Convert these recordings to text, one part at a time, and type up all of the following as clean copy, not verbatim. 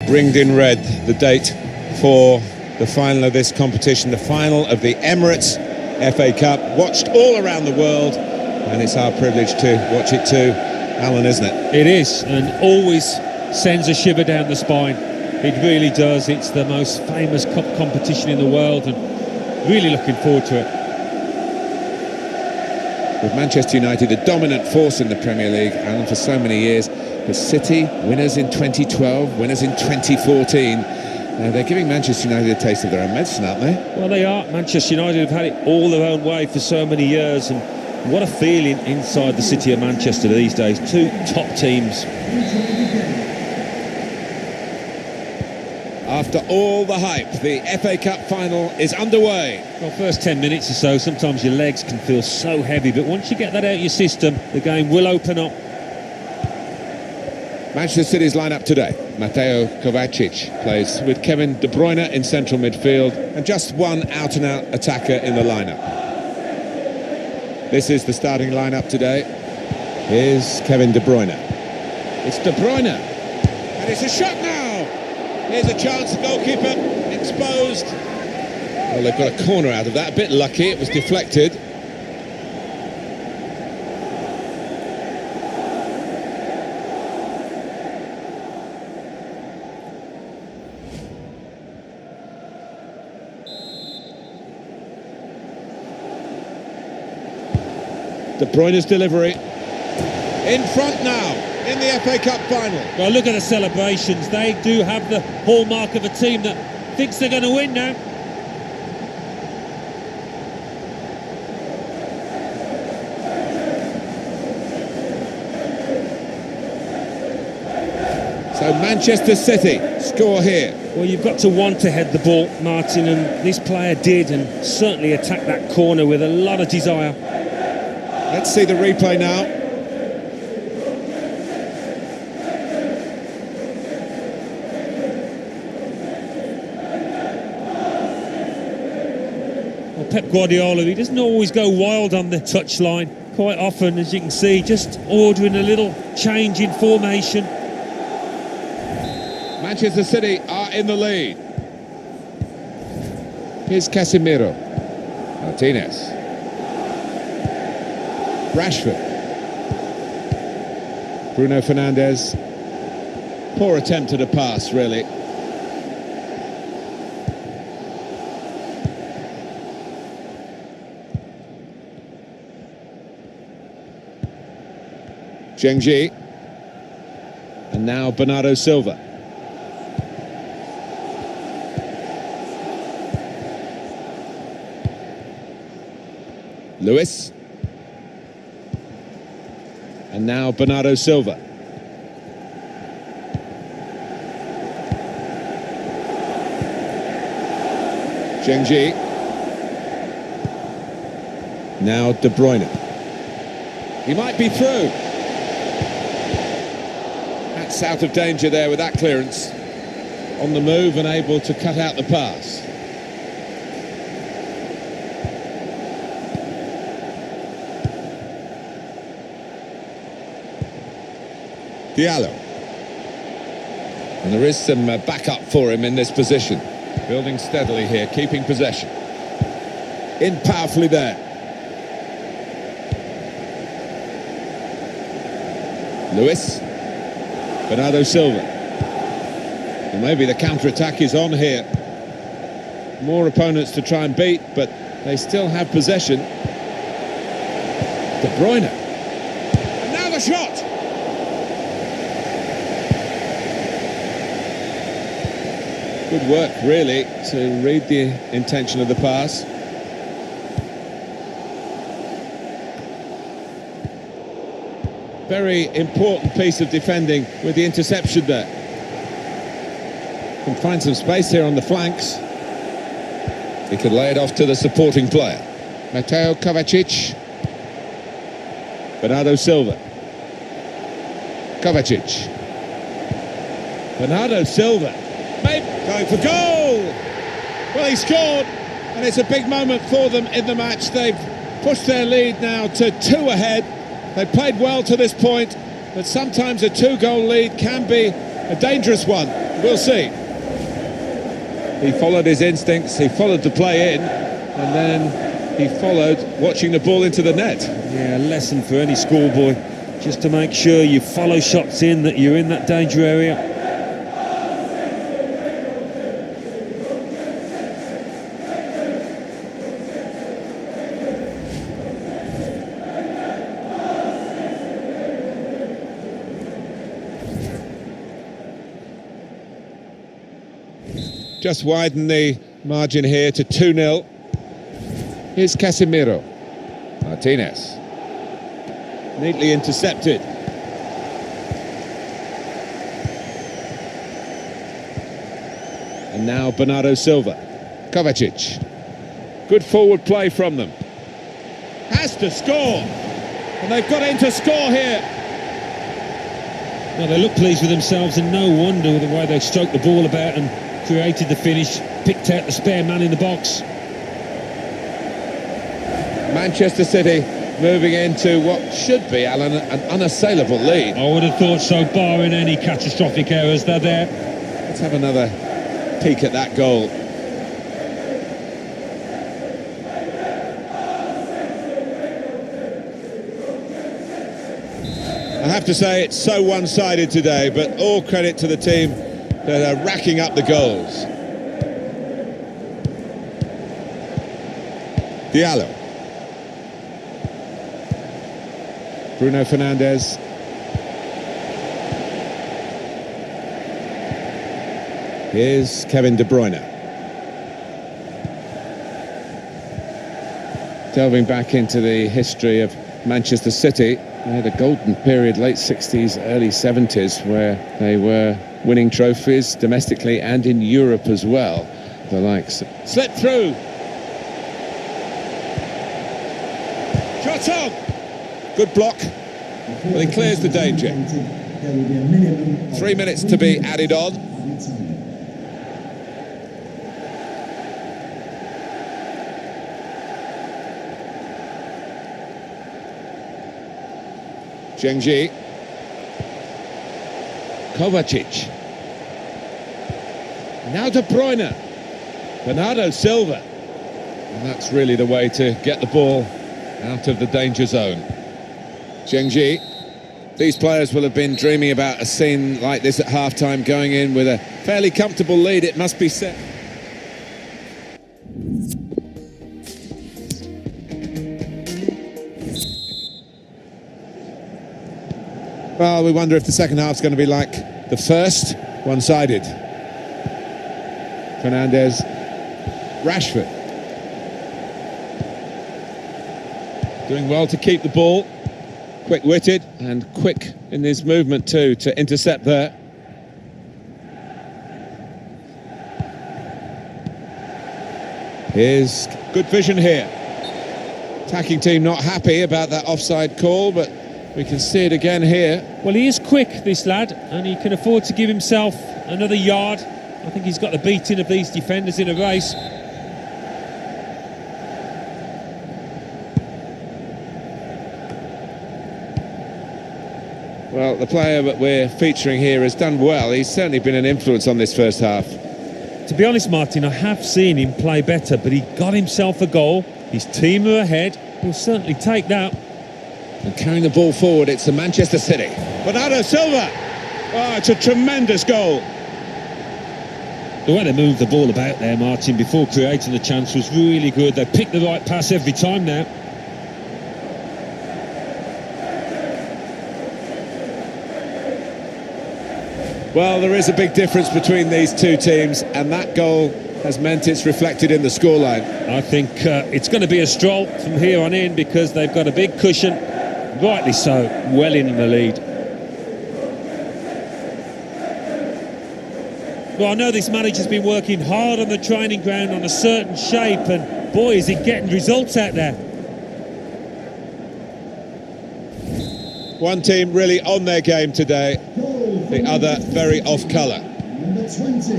Ringed in red, the date for the final of this competition, the final of the Emirates FA Cup, watched all around the world, and it's our privilege to watch it too, Alan, isn't it? It is, and always sends a shiver down the spine. It really does. It's the most famous cup competition in the world, and really looking forward to it. With Manchester United, the dominant force in the Premier League, and for so many years, the City, winners in 2012, winners in 2014. They're giving Manchester United a taste of their own medicine, aren't they? Well, they are. Manchester United have had it all their own way for so many years, and what a feeling inside the city of Manchester these days. Two top teams. After all the hype, the FA Cup final is underway. Well, first 10 minutes or so, sometimes your legs can feel so heavy, but once you get that out of your system, the game will open up. Manchester City's lineup today. Mateo Kovacic plays with Kevin De Bruyne in central midfield, and just one out-and-out attacker in the lineup. This is the starting lineup today. Here's Kevin De Bruyne. It's De Bruyne, and it's a shot now. Here's a chance, the goalkeeper exposed. Well, they've got a corner out of that, a bit lucky, it was deflected. De Bruyne's delivery. In front now, in the FA Cup final. Well, look at the celebrations. They do have the hallmark of a team that thinks they're going to win now. So Manchester City score here. Well, you've got to want to head the ball, Martin, and this player did, and certainly attacked that corner with a lot of desire. Let's see the replay now. Well, Pep Guardiola, he doesn't always go wild on the touchline. Quite often, as you can see, just ordering a little change in formation. Manchester City are in the lead. Here's Casemiro. Martinez. Rashford. Bruno Fernandes. Poor attempt at a pass, really. Zheng Ji. And now Bernardo Silva. Lewis. And now Bernardo Silva. Zheng Ji. Now De Bruyne. He might be through. That's out of danger there with that clearance. On the move and able to cut out the pass. Diallo. And there is some backup for him in this position. Building steadily here, keeping possession. In powerfully there. Lewis. Bernardo Silva. Well, maybe the counter-attack is on here. More opponents to try and beat, but they still have possession. De Bruyne. And now the shot! Good work, really, to read the intention of the pass. Very important piece of defending with the interception there. Can find some space here on the flanks. He could lay it off to the supporting player. Mateo Kovacic. Bernardo Silva. Kovacic. Bernardo Silva. Maybe going for goal! Well, he scored, and it's a big moment for them in the match. They've pushed their lead now to 2 ahead. They played well to this point, but sometimes a 2-goal lead can be A dangerous one, we'll see. He followed his instincts, he followed the play in, and then he followed watching the ball into the net. Yeah, a lesson for any schoolboy, just to make sure you follow shots in, that you're in that danger area. Just widen the margin here to 2-0. Here's Casemiro. Martinez. Neatly intercepted. And now Bernardo Silva. Kovacic. Good forward play from them. Has to score. And they've got in to score here. Well, they look pleased with themselves, and no wonder with the way they stroked the ball about and created the finish, picked out the spare man in the box. Manchester City moving into what should be, Alan, an unassailable lead. I would have thought so, barring any catastrophic errors. They're there. Let's have another peek at that goal. I have to say it's so one-sided today, but all credit to the team that are racking up the goals. Diallo. Bruno Fernandes. Here's Kevin De Bruyne. Delving back into the history of Manchester City, they had a golden period, late 60s, early 70s, where they were winning trophies domestically and in Europe as well. The likes slip through. Shot on. Good block. Well, he clears the danger. 3 minutes to be added on. Zhengji. Kovacic. Now De Bruyne. Bernardo Silva. And that's really the way to get the ball out of the danger zone. Zhengji. These players will have been dreaming about a scene like this at half-time, going in with a fairly comfortable lead, it must be said. Well, we wonder if the second half's going to be like the first, one-sided. Fernandes, Rashford. Doing well to keep the ball. Quick-witted and quick in his movement too, to intercept there. Here's good vision here. Attacking team not happy about that offside call, but we can see it again here. Well, he is quick, this lad, and he can afford to give himself another yard. I think he's got the beating of these defenders in a race. Well, the player that we're featuring here has done well. He's certainly been an influence on this first half. To be honest, Martin, I have seen him play better, but he got himself a goal. His team are ahead. He'll certainly take that. And carrying the ball forward, it's the Manchester City. Bernardo Silva! Oh, it's a tremendous goal. The way they moved the ball about there, Martin, before creating the chance was really good. They picked the right pass every time now. Well, there is a big difference between these two teams, and that goal has meant it's reflected in the scoreline. I think it's going to be a stroll from here on in, because they've got a big cushion, rightly so, well in the lead. Well, I know this manager's been working hard on the training ground on a certain shape, and boy, is he getting results out there. One team really on their game today, the other very off colour. Number 20,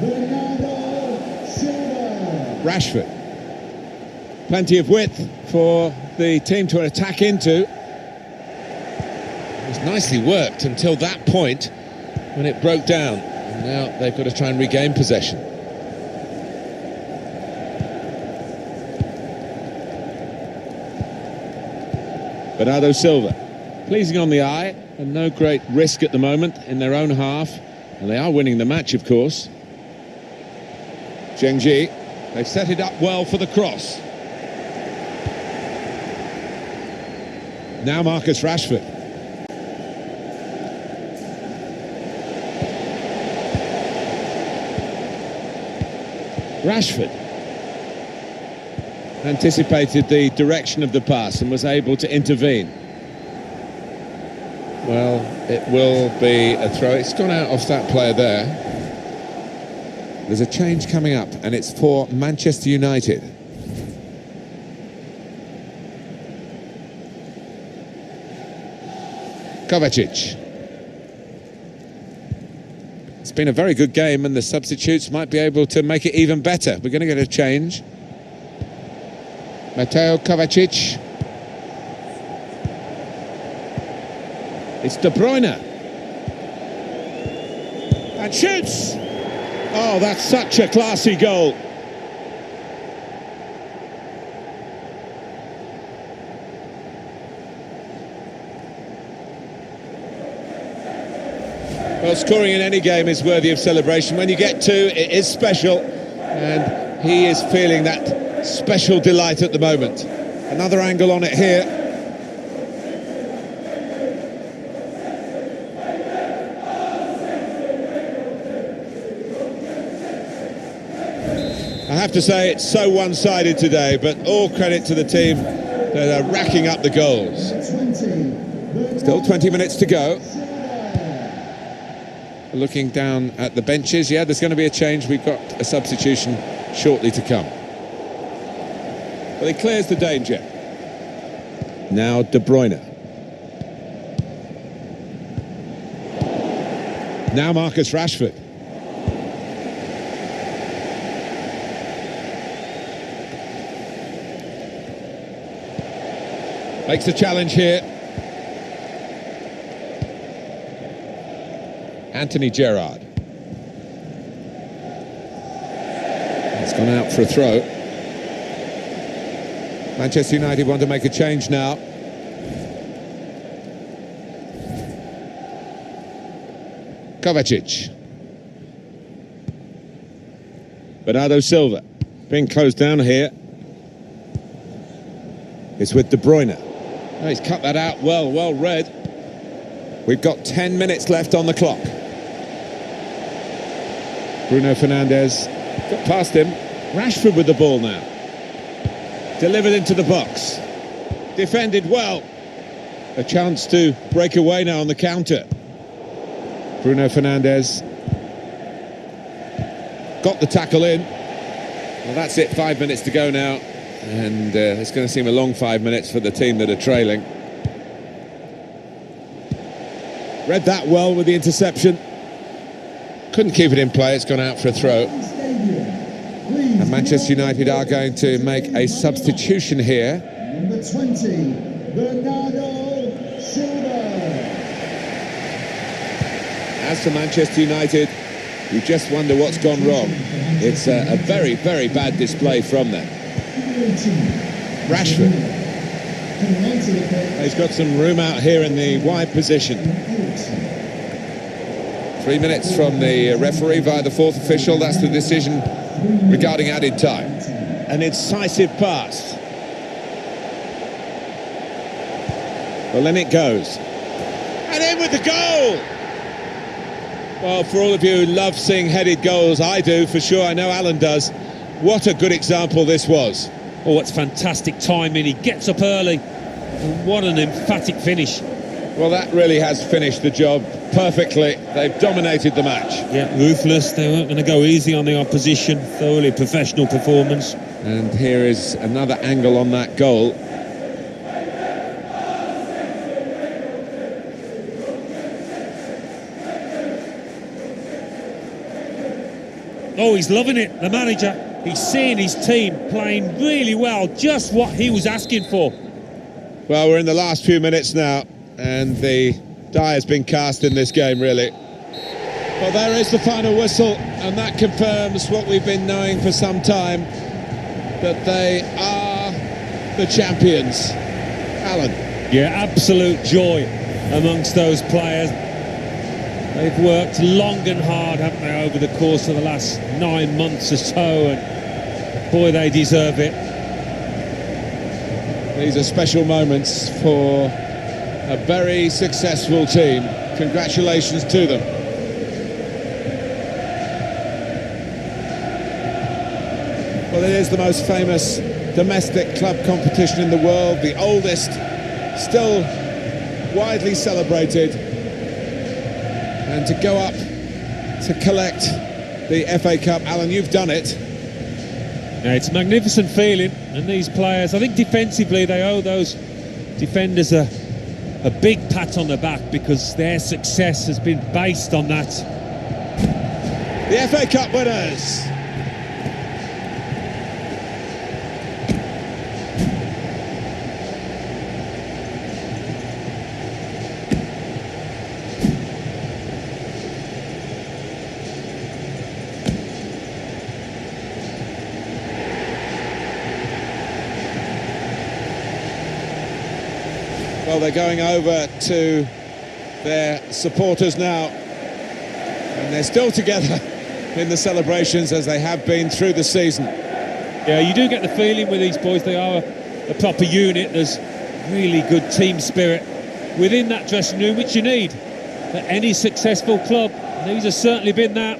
Bernardo Silva. Rashford. Plenty of width for the team to attack into. It was nicely worked until that point. when it broke down. And now they've got to try and regain possession. Bernardo Silva, pleasing on the eye, and no great risk at the moment in their own half. And they are winning the match, of course. Zhengji, they've set it up well for the cross. Now Marcus Rashford. Rashford anticipated the direction of the pass and was able to intervene. Well, it will be a throw. It's gone out off that player there. There's a change coming up, and it's for Manchester United. Kovacic. It's been a very good game, and the substitutes might be able to make it even better. We're going to get a change. Mateo Kovacic. It's De Bruyne. And shoots! Oh, that's such a classy goal. Well, scoring in any game is worthy of celebration. When you get two, it is special. And he is feeling that special delight at the moment. Another angle on it here. I have to say it's so one-sided today, but all credit to the team that are racking up the goals. Still 20 minutes to go. Looking down at the benches, yeah, there's going to be a change. We've got a substitution shortly to come. But he clears the danger. Now De Bruyne. Now Marcus Rashford. Makes the challenge here. Anthony Gerrard. It's gone out for a throw. Manchester United want to make a change now. Kovacic. Bernardo Silva. Being closed down here. It's with De Bruyne. Oh, he's cut that out well read. We've got 10 minutes left on the clock. Bruno Fernandes got past him. Rashford with the ball now. Delivered into the box. Defended well. A chance to break away now on the counter. Bruno Fernandes got the tackle in. Well, that's it, 5 minutes to go now. And it's going to seem a long 5 minutes for the team that are trailing. Read that well with the interception. Couldn't keep it in play, it's gone out for a throw. And Manchester United are going to make a substitution here. Number 20, Bernardo Silva. As for Manchester United, you just wonder what's gone wrong. It's a very bad display from them. Rashford. He's got some room out here in the wide position. 3 minutes from the referee via the fourth official. That's the decision regarding added time. An incisive pass. Well, in it goes. And in with the goal! Well, for all of you who love seeing headed goals, I do for sure. I know Alan does. What a good example this was. Oh, it's fantastic timing. He gets up early. And what an emphatic finish. Well, that really has finished the job perfectly. They've dominated the match. Yeah, ruthless. They weren't going to go easy on the opposition. Thoroughly professional performance. And here is another angle on that goal. Oh, he's loving it, the manager. He's seeing his team playing really well, just what he was asking for. Well, we're in the last few minutes now, and the die has been cast in this game, really. Well, there is the final whistle, and that confirms what we've been knowing for some time, that they are the champions. Alan. Yeah, absolute joy amongst those players. They've worked long and hard, haven't they, over the course of the last 9 months or so, and boy, they deserve it. These are special moments for a very successful team. Congratulations to them. Well, it is the most famous domestic club competition in the world, the oldest, still widely celebrated. And to go up to collect the FA Cup, Alan, you've done it. Yeah, it's a magnificent feeling, and these players, I think defensively, they owe those defenders a big pat on the back, because their success has been based on that. The FA Cup winners. Well, they're going over to their supporters now, and they're still together in the celebrations as they have been through the season. Yeah, you do get the feeling with these boys, they are a proper unit. There's really good team spirit within that dressing room, which you need at any successful club. These have certainly been that.